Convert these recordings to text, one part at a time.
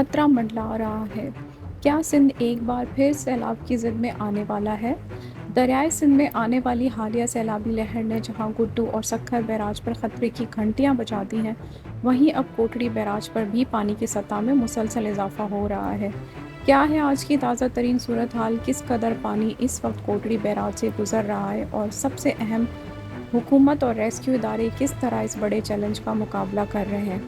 خطرہ منڈلا رہا ہے۔ کیا سندھ ایک بار پھر سیلاب کی زد میں آنے والا ہے؟ دریائے سندھ میں آنے والی حالیہ سیلابی لہر نے جہاں گڈو اور سکھر بیراج پر خطرے کی گھنٹیاں بجا دی ہیں، وہیں اب کوٹڑی بیراج پر بھی پانی کی سطح میں مسلسل اضافہ ہو رہا ہے۔ کیا ہے آج کی تازہ ترین صورتحال؟ کس قدر پانی اس وقت کوٹڑی بیراج سے گزر رہا ہے؟ اور سب سے اہم، حکومت اور ریسکیو ادارے کس طرح اس بڑے چیلنج کا مقابلہ کر رہے ہیں؟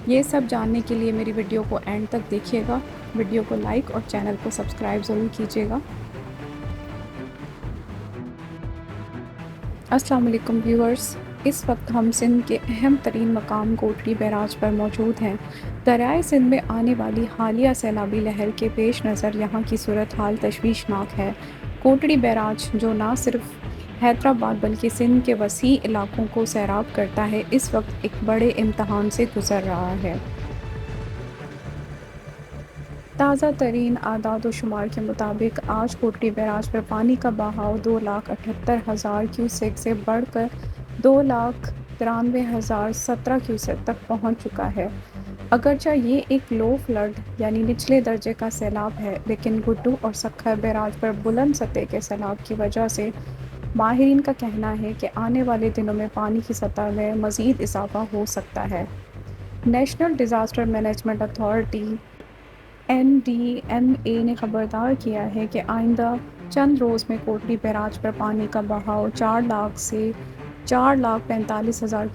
یہ سب جاننے کے لیے میری ویڈیو کو اینڈ تک دیکھیے گا۔ ویڈیو کو لائک اور چینل کو سبسکرائب ضرور کیجیے گا۔ السلام علیکم ویورز، اس وقت ہم سندھ کے اہم ترین مقام کوٹڑی بیراج پر موجود ہیں۔ دریائے سندھ میں آنے والی حالیہ سیلابی لہر کے پیش نظر یہاں کی صورتحال تشویشناک ہے۔ کوٹڑی بیراج، جو نہ صرف حیدرآباد بلکہ سندھ کے وسیع علاقوں کو سیراب کرتا ہے، اس وقت ایک بڑے امتحان سے گزر رہا ہے۔ تازہ ترین اعداد و شمار کے مطابق آج کوٹڑی بیراج پر پانی کا بہاؤ 2,78,000 کیوسیک سے بڑھ کر 2,93,017 کیوسیک تک پہنچ چکا ہے۔ اگرچہ یہ ایک لو فلڈ یعنی نچلے درجے کا سیلاب ہے، لیکن گڈو اور سکھر بیراج پر بلند سطح کے سیلاب کی وجہ سے ماہرین کا کہنا ہے کہ آنے والے دنوں میں پانی کی سطح میں مزید اضافہ ہو سکتا ہے۔ National disaster management authority NDMA نے خبردار کیا ہے کہ آئندہ چند روز میں کوٹڑی بیراج پر پانی کا بہاؤ 4 لاکھ سے 4,45,000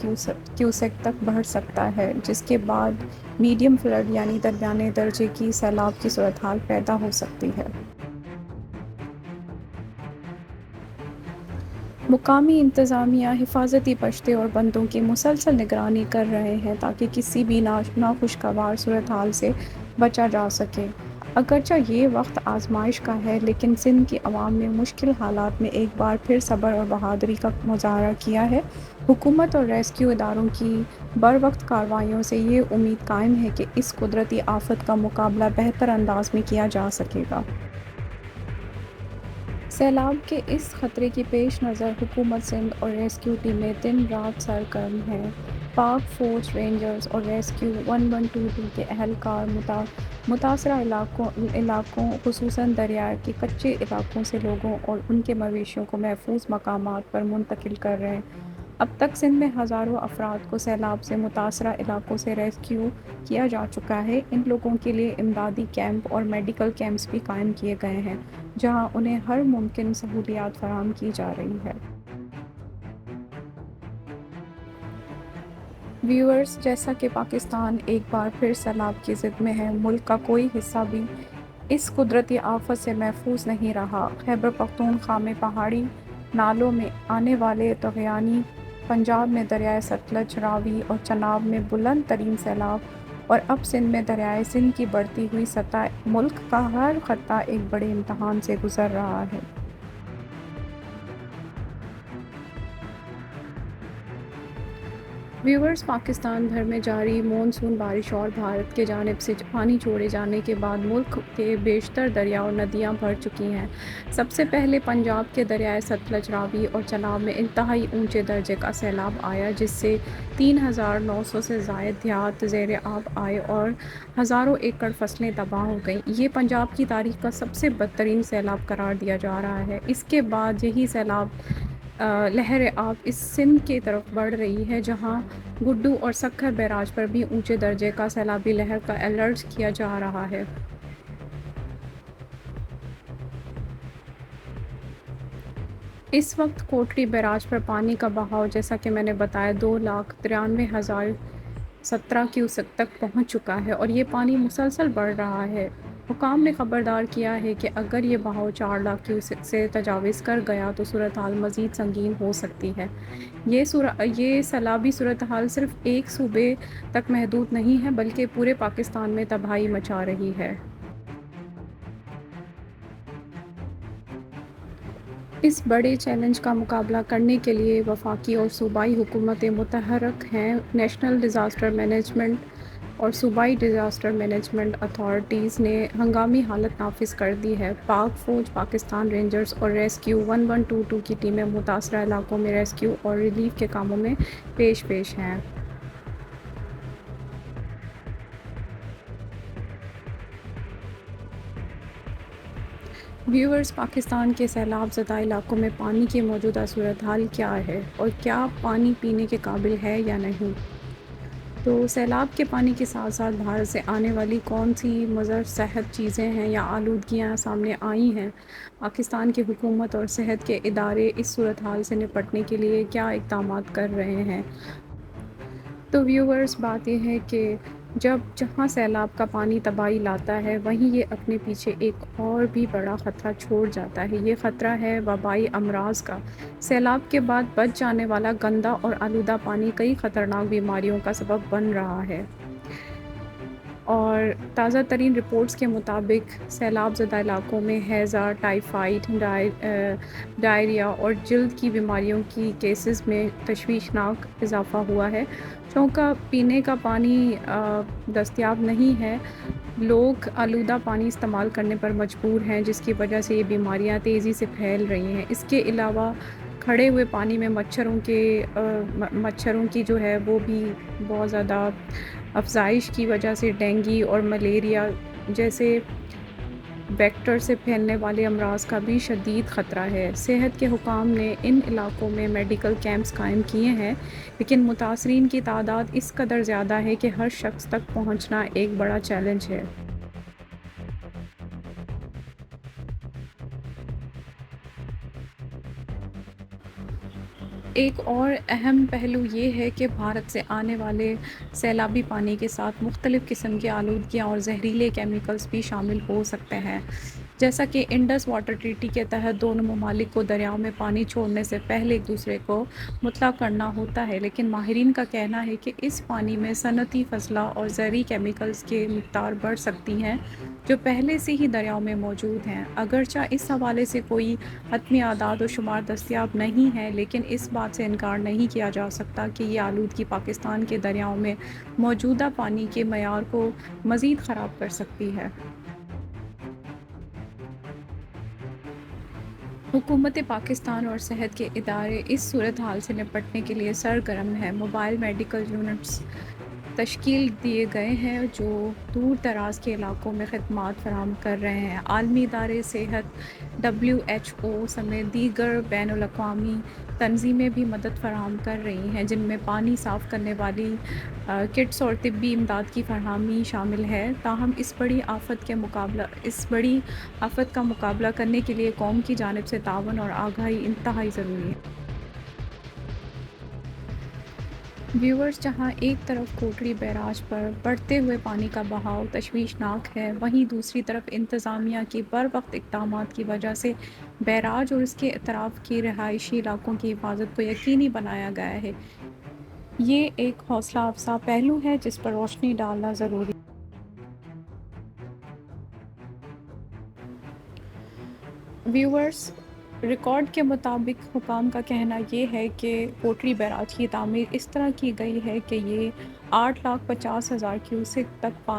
کیوسیک تک بڑھ سکتا ہے، جس کے بعد میڈیم فلڈ یعنی درمیانے درجے کی سیلاب کی صورتحال پیدا ہو سکتی ہے۔ مقامی انتظامیہ حفاظتی پشتے اور بندوں کی مسلسل نگرانی کر رہے ہیں تاکہ کسی بھی ناخوشگوار صورتحال سے بچا جا سکے۔ اگرچہ یہ وقت آزمائش کا ہے، لیکن سندھ کی عوام نے مشکل حالات میں ایک بار پھر صبر اور بہادری کا مظاہرہ کیا ہے۔ حکومت اور ریسکیو اداروں کی بروقت کارروائیوں سے یہ امید قائم ہے کہ اس قدرتی آفت کا مقابلہ بہتر انداز میں کیا جا سکے گا۔ سیلاب کے اس خطرے کی پیش نظر حکومت سندھ اور ریسکیو ٹیمیں دن رات سرگرم ہیں۔ پاک فوج، رینجرز اور ریسکیو 1122 کے اہلکار متاثرہ علاقوں خصوصاً دریا کے کچے علاقوں سے لوگوں اور ان کے مویشیوں کو محفوظ مقامات پر منتقل کر رہے ہیں۔ اب تک سندھ میں ہزاروں افراد کو سیلاب سے متاثرہ علاقوں سے ریسکیو کیا جا چکا ہے۔ ان لوگوں کے لیے امدادی کیمپ اور میڈیکل کیمپس بھی قائم کیے گئے ہیں، جہاں انہیں ہر ممکن سہولیات فراہم کی جا رہی ہے۔ ویورز، جیسا کہ پاکستان ایک بار پھر سیلاب کی زد میں ہے، ملک کا کوئی حصہ بھی اس قدرتی آفت سے محفوظ نہیں رہا۔ خیبر پختونخوا میں پہاڑی نالوں میں آنے والے طغیانی، پنجاب میں دریائے ستلج، راوی اور چناب میں بلند ترین سیلاب، اور اب سندھ میں دریائے سندھ کی بڑھتی ہوئی سطح، ملک کا ہر خطہ ایک بڑے امتحان سے گزر رہا ہے۔ ویورز، پاکستان بھر میں جاری مونسون بارش اور بھارت کی جانب سے پانی چھوڑے جانے کے بعد ملک کے بیشتر دریا اور ندیاں بھر چکی ہیں۔ سب سے پہلے پنجاب کے دریائے ستلج، راوی اور چناب میں انتہائی اونچے درجے کا سیلاب آیا، جس سے 3,900 سے زائد دیہات زیر آب آئے اور ہزاروں ایکڑ فصلیں تباہ ہو گئیں۔ یہ پنجاب کی تاریخ کا سب سے بدترین سیلاب قرار دیا جا رہا ہے۔ اس کے بعد یہی سیلاب لہر آب اس سندھ کی طرف بڑھ رہی ہے، جہاں گڈو اور سکھر بیراج پر بھی اونچے درجے کا سیلابی لہر کا الرٹ کیا جا رہا ہے۔ اس وقت کوٹڑی بیراج پر پانی کا بہاؤ، جیسا کہ میں نے بتایا، 2,93,017 کیوسیک تک پہنچ چکا ہے اور یہ پانی مسلسل بڑھ رہا ہے۔ حکام نے خبردار کیا ہے کہ اگر یہ بہاؤ 4 لاکھ کیوسیک سے تجاوز کر گیا تو صورتحال مزید سنگین ہو سکتی ہے۔ یہ سیلابی صورتحال صرف ایک صوبے تک محدود نہیں ہے، بلکہ پورے پاکستان میں تباہی مچا رہی ہے۔ اس بڑے چیلنج کا مقابلہ کرنے کے لیے وفاقی اور صوبائی حکومتیں متحرک ہیں۔ نیشنل ڈیزاسٹر مینجمنٹ اور صوبائی ڈیزاسٹر مینجمنٹ اتھارٹیز نے ہنگامی حالت نافذ کر دی ہے۔ پاک فوج، پاکستان رینجرز اور ریسکیو 1122 کی ٹیمیں متاثرہ علاقوں میں ریسکیو اور ریلیف کے کاموں میں پیش ہیں۔ ویورز، پاکستان کے سیلاب زدہ علاقوں میں پانی کی موجودہ صورتحال کیا ہے اور کیا پانی پینے کے قابل ہے یا نہیں؟ تو سیلاب کے پانی کے ساتھ ساتھ بھارت سے آنے والی کون سی مضر صحت چیزیں ہیں یا آلودگیاں سامنے آئی ہیں؟ پاکستان کی حکومت اور صحت کے ادارے اس صورتحال سے نپٹنے کے لیے کیا اقدامات کر رہے ہیں؟ تو ویورز، بات یہ ہے کہ جہاں سیلاب کا پانی تباہی لاتا ہے، وہیں یہ اپنے پیچھے ایک اور بھی بڑا خطرہ چھوڑ جاتا ہے۔ یہ خطرہ ہے وبائی امراض کا۔ سیلاب کے بعد بچ جانے والا گندا اور آلودہ پانی کئی خطرناک بیماریوں کا سبب بن رہا ہے۔ اور تازہ ترین رپورٹس کے مطابق سیلاب زدہ علاقوں میں ہیضہ، ٹائیفائڈ، ڈائریا اور جلد کی بیماریوں کی کیسز میں تشویشناک اضافہ ہوا ہے۔ چونکہ پینے کا پانی دستیاب نہیں ہے، لوگ آلودہ پانی استعمال کرنے پر مجبور ہیں، جس کی وجہ سے یہ بیماریاں تیزی سے پھیل رہی ہیں۔ اس کے علاوہ کھڑے ہوئے پانی میں مچھروں کی جو ہے وہ بھی بہت زیادہ افزائش کی وجہ سے ڈینگی اور ملیریا جیسے ویکٹر سے پھیلنے والے امراض کا بھی شدید خطرہ ہے۔ صحت کے حکام نے ان علاقوں میں میڈیکل کیمپس قائم کیے ہیں، لیکن متاثرین کی تعداد اس قدر زیادہ ہے کہ ہر شخص تک پہنچنا ایک بڑا چیلنج ہے۔ ایک اور اہم پہلو یہ ہے کہ بھارت سے آنے والے سیلابی پانی کے ساتھ مختلف قسم کی آلودگیاں اور زہریلے کیمیکلز بھی شامل ہو سکتے ہیں۔ جیسا کہ انڈس واٹر ٹریٹی کے تحت دونوں ممالک کو دریاؤں میں پانی چھوڑنے سے پہلے ایک دوسرے کو مطلع کرنا ہوتا ہے، لیکن ماہرین کا کہنا ہے کہ اس پانی میں صنعتی فضلہ اور زہری کیمیکلز کی مقدار بڑھ سکتی ہے جو پہلے سے ہی دریاؤں میں موجود ہیں۔ اگرچہ اس حوالے سے کوئی حتمی اعداد و شمار دستیاب نہیں ہے، لیکن اس بات سے انکار نہیں کیا جا سکتا کہ یہ آلودگی پاکستان کے دریاؤں میں موجودہ پانی کے معیار کو مزید خراب کر سکتی ہے۔ حکومت پاکستان اور صحت کے ادارے اس صورتحال سے نپٹنے کے لیے سرگرم ہیں۔ موبائل میڈیکل یونٹس تشکیل دیے گئے ہیں جو دور دراز کے علاقوں میں خدمات فراہم کر رہے ہیں۔ عالمی ادارے صحت WHO سمیت دیگر بین الاقوامی تنظیمیں بھی مدد فراہم کر رہی ہیں، جن میں پانی صاف کرنے والی کٹس اور طبی امداد کی فراہمی شامل ہے۔ تاہم اس بڑی آفت کا مقابلہ کرنے کے لیے قوم کی جانب سے تعاون اور آگاہی انتہائی ضروری ہے۔ ویورز، جہاں ایک طرف کوٹڑی بیراج پر بڑھتے ہوئے پانی کا بہاؤ تشویشناک ہے، وہیں دوسری طرف انتظامیہ کی بروقت اقدامات کی وجہ سے بیراج اور اس کے اطراف کے رہائشی علاقوں کی حفاظت کو یقینی بنایا گیا ہے۔ یہ ایک حوصلہ افزا پہلو ہے جس پر روشنی ڈالنا ضروری ہے۔ ویورز، ریکارڈ کے مطابق حکام کا کہنا یہ ہے کہ کوٹڑی بیراج کی تعمیر اس طرح کی گئی ہے کہ یہ 8,50,000 کیوسک تک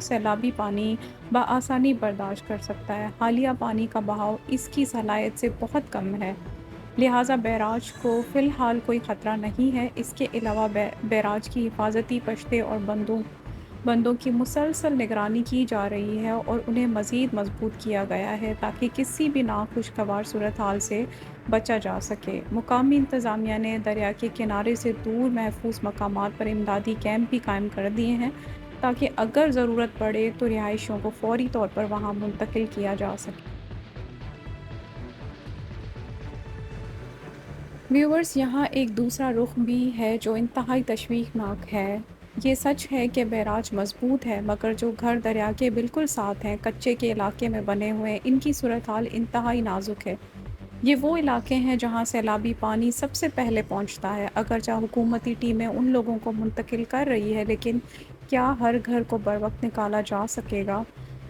سیلابی پانی بآسانی برداشت کر سکتا ہے۔ حالیہ پانی کا بہاؤ اس کی صلاحیت سے بہت کم ہے، لہٰذا بیراج کو فی الحال کوئی خطرہ نہیں ہے۔ اس کے علاوہ بیراج کی حفاظتی پشتیں اور بندوں کی مسلسل نگرانی کی جا رہی ہے اور انہیں مزید مضبوط کیا گیا ہے تاکہ کسی بھی ناخوشگوار صورتحال سے بچا جا سکے۔ مقامی انتظامیہ نے دریا کے کنارے سے دور محفوظ مقامات پر امدادی کیمپ بھی قائم کر دیے ہیں تاکہ اگر ضرورت پڑے تو رہائشیوں کو فوری طور پر وہاں منتقل کیا جا سکے۔ ویورز، یہاں ایک دوسرا رخ بھی ہے جو انتہائی تشویشناک ہے۔ یہ سچ ہے کہ بیراج مضبوط ہے، مگر جو گھر دریا کے بالکل ساتھ ہیں، کچے کے علاقے میں بنے ہوئے ہیں، ان کی صورتحال انتہائی نازک ہے۔ یہ وہ علاقے ہیں جہاں سیلابی پانی سب سے پہلے پہنچتا ہے۔ اگرچہ حکومتی ٹیمیں ان لوگوں کو منتقل کر رہی ہے، لیکن کیا ہر گھر کو بروقت نکالا جا سکے گا؟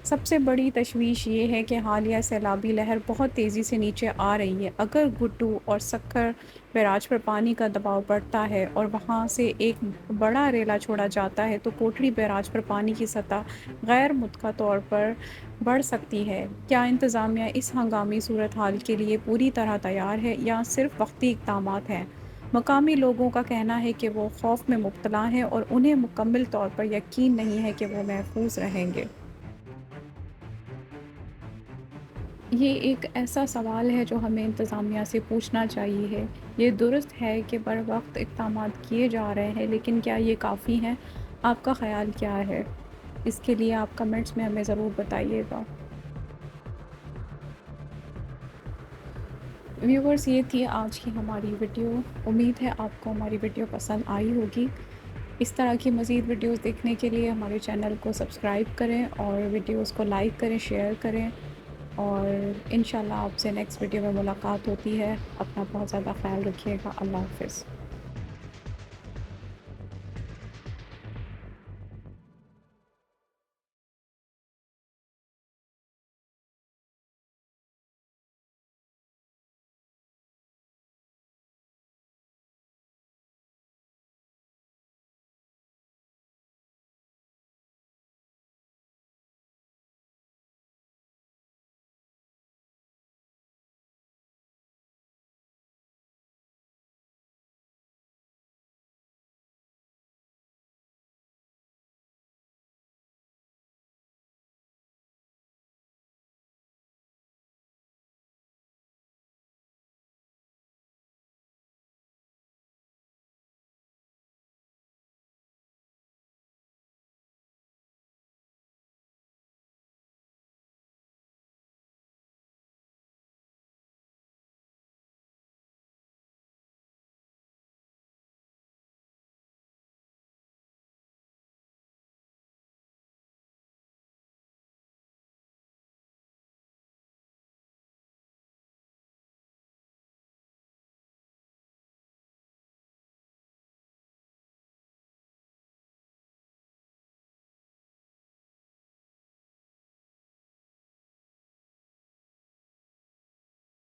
سب سے بڑی تشویش یہ ہے کہ حالیہ سیلابی لہر بہت تیزی سے نیچے آ رہی ہے۔ اگر گڈو اور سکھر بیراج پر پانی کا دباؤ بڑھتا ہے اور وہاں سے ایک بڑا ریلا چھوڑا جاتا ہے تو کوٹڑی بیراج پر پانی کی سطح غیر متوقع طور پر بڑھ سکتی ہے۔ کیا انتظامیہ اس ہنگامی صورتحال کے لیے پوری طرح تیار ہے یا صرف وقتی اقدامات ہیں؟ مقامی لوگوں کا کہنا ہے کہ وہ خوف میں مبتلا ہیں اور انہیں مکمل طور پر یقین نہیں ہے کہ وہ محفوظ رہیں گے۔ یہ ایک ایسا سوال ہے جو ہمیں انتظامیہ سے پوچھنا چاہیے۔ یہ درست ہے کہ بروقت اقدامات کیے جا رہے ہیں، لیکن کیا یہ کافی ہیں؟ آپ کا خیال کیا ہے؟ اس کے لیے آپ کمنٹس میں ہمیں ضرور بتائیے گا۔ ویورز، یہ تھی آج کی ہماری ویڈیو۔ امید ہے آپ کو ہماری ویڈیو پسند آئی ہوگی۔ اس طرح کی مزید ویڈیوز دیکھنے کے لیے ہمارے چینل کو سبسکرائب کریں اور ویڈیوز کو لائک کریں، شیئر کریں، اور انشاءاللہ آپ سے نیکسٹ ویڈیو میں ملاقات ہوتی ہے۔ اپنا بہت زیادہ خیال رکھیے گا۔ اللہ حافظ۔